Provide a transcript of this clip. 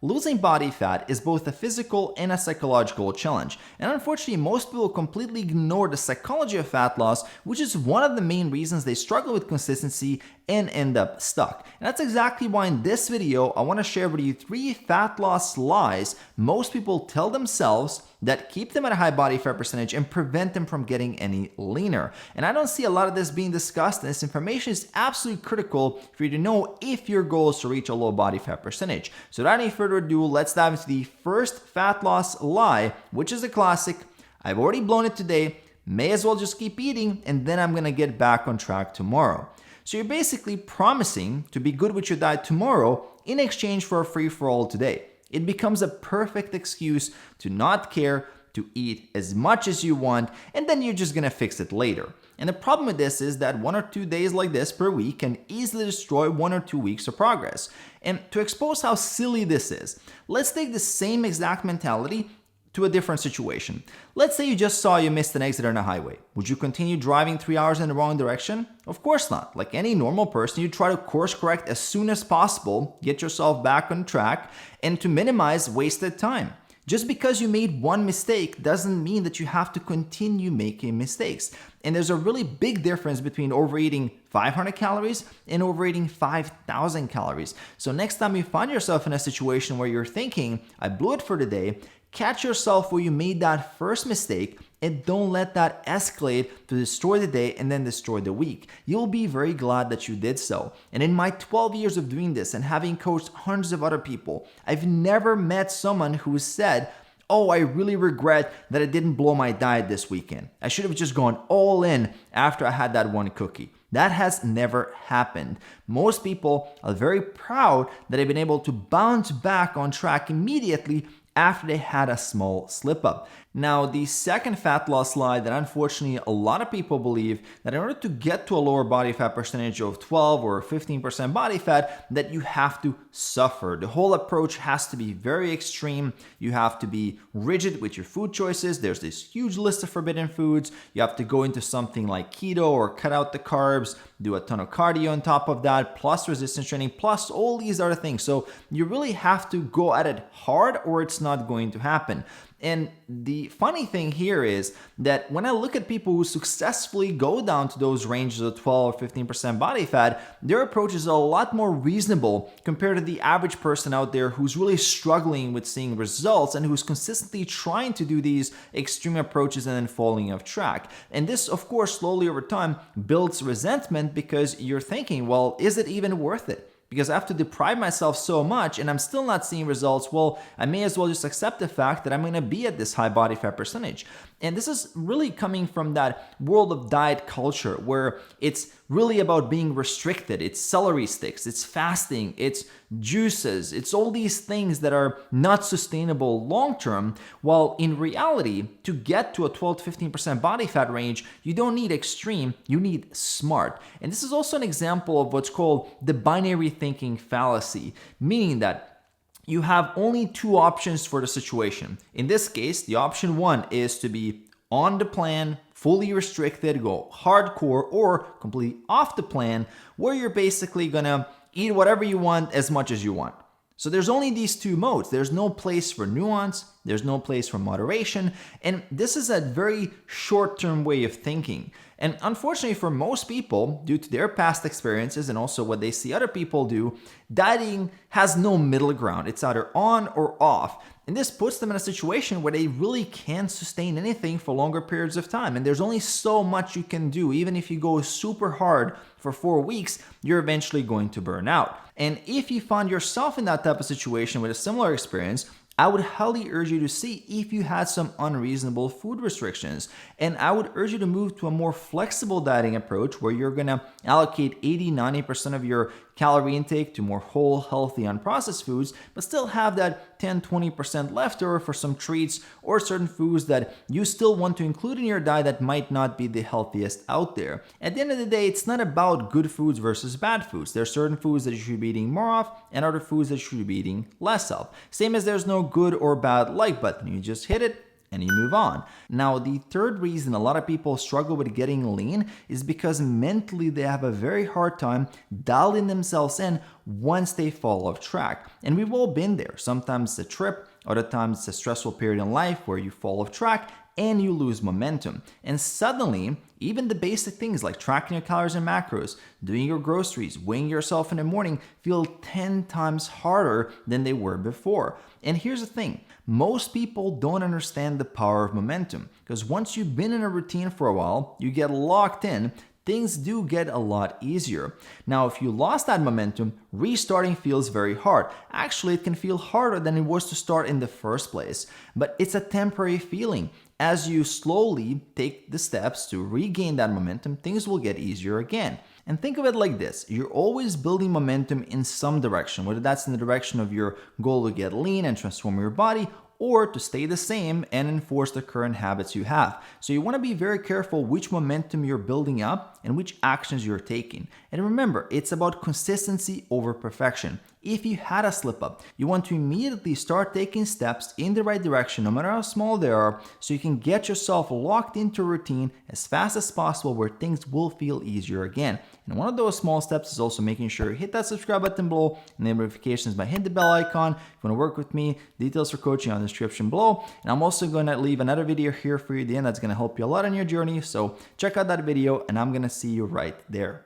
Losing body fat is both a physical and a psychological challenge, and unfortunately most people completely ignore the psychology of fat loss, which is one of the main reasons they struggle with consistency and end up stuck. And that's exactly why in this video I want to share with you 3 fat loss lies most people tell themselves that keep them at a high body fat percentage and prevent them from getting any leaner. And I don't see a lot of this being discussed, and this information is absolutely critical for you to know if your goal is to reach a low body fat percentage. So without any further ado, let's dive into the first fat loss lie, which is a classic. I've already blown it today, may as well just keep eating, and then I'm gonna get back on track tomorrow. So you're basically promising to be good with your diet tomorrow in exchange for a free-for-all today. It becomes a perfect excuse to not care, to eat as much as you want, and then you're just gonna fix it later. And the problem with this is that 1 or 2 days like this per week can easily destroy 1 or 2 weeks of progress. And to expose how silly this is, let's take the same exact mentality to a different situation. Let's say you just saw you missed an exit on a highway. Would you continue driving 3 hours in the wrong direction? Of course not. Like any normal person, you try to course correct as soon as possible, get yourself back on track, and to minimize wasted time. Just because you made one mistake doesn't mean that you have to continue making mistakes. And there's a really big difference between overeating 500 calories and overeating 5,000 calories. So next time you find yourself in a situation where you're thinking, I blew it for the day, catch yourself where you made that first mistake and don't let that escalate to destroy the day and then destroy the week. You'll be very glad that you did so. And in my 12 years of doing this and having coached hundreds of other people, I've never met someone who said, oh, I really regret that I didn't blow my diet this weekend. I should have just gone all in after I had that one cookie. That has never happened. Most people are very proud that they've been able to bounce back on track immediately after they had a small slip up. Now, the second fat loss lie that unfortunately a lot of people believe that in order to get to a lower body fat percentage of 12 or 15% body fat, that you have to suffer. The whole approach has to be very extreme. You have to be rigid with your food choices. There's this huge list of forbidden foods. You have to go into something like keto or cut out the carbs, do a ton of cardio on top of that, plus resistance training, plus all these other things. So you really have to go at it hard or it's not going to happen. And the funny thing here is that when I look at people who successfully go down to those ranges of 12 or 15% body fat, their approach is a lot more reasonable compared to the average person out there who's really struggling with seeing results and who's consistently trying to do these extreme approaches and then falling off track. And this, of course, slowly over time builds resentment because you're thinking, well, is it even worth it? Because I have to deprive myself so much and I'm still not seeing results. Well, I may as well just accept the fact that I'm going to be at this high body fat percentage. And this is really coming from that world of diet culture where it's really about being restricted. It's celery sticks, it's fasting, it's juices, it's all these things that are not sustainable long term. While in reality, to get to a 12 to 15% body fat range, you don't need extreme, you need smart. And this is also an example of what's called the binary thinking fallacy, meaning that you have only 2 options for the situation. In this case, the option 1 is to be on the plan, fully restricted, go hardcore, or completely off the plan, where you're basically gonna eat whatever you want as much as you want. So there's only these 2 modes. There's no place for nuance, there's no place for moderation, and this is a very short-term way of thinking. And unfortunately for most people, due to their past experiences and also what they see other people do, dieting has no middle ground. It's either on or off. And this puts them in a situation where they really can't sustain anything for longer periods of time. And there's only so much you can do. Even if you go super hard for 4 weeks, you're eventually going to burn out. And if you find yourself in that type of situation with a similar experience, I would highly urge you to see if you had some unreasonable food restrictions. And I would urge you to move to a more flexible dieting approach where you're gonna allocate 80-90% of your calorie intake to more whole, healthy, unprocessed foods, but still have that 10-20% left over for some treats or certain foods that you still want to include in your diet that might not be the healthiest out there. At the end of the day, it's not about good foods versus bad foods. There are certain foods that you should be eating more of and other foods that you should be eating less of. Same as there's no good or bad like button. You just hit it and you move on. Now, the third reason a lot of people struggle with getting lean is because mentally they have a very hard time dialing themselves in once they fall off track. And we've all been there. Sometimes it's a trip, other times it's a stressful period in life where you fall off track and you lose momentum. And suddenly, even the basic things like tracking your calories and macros, doing your groceries, weighing yourself in the morning feel 10 times harder than they were before. And here's the thing, most people don't understand the power of momentum, because once you've been in a routine for a while, you get locked in, things do get a lot easier. Now, if you lost that momentum, restarting feels very hard. Actually, it can feel harder than it was to start in the first place, but it's a temporary feeling. As you slowly take the steps to regain that momentum, things will get easier again. And think of it like this, you're always building momentum in some direction, whether that's in the direction of your goal to get lean and transform your body, or to stay the same and enforce the current habits you have. So you want to be very careful which momentum you're building up and which actions you're taking. And remember, it's about consistency over perfection. If you had a slip up, you want to immediately start taking steps in the right direction, no matter how small they are, so you can get yourself locked into a routine as fast as possible where things will feel easier again. And one of those small steps is also making sure you hit that subscribe button below and the notifications by hitting the bell icon. If you want to work with me, details for coaching on the description below. And I'm also going to leave another video here for you at the end that's going to help you a lot on your journey. So check out that video and I'm going to see you right there.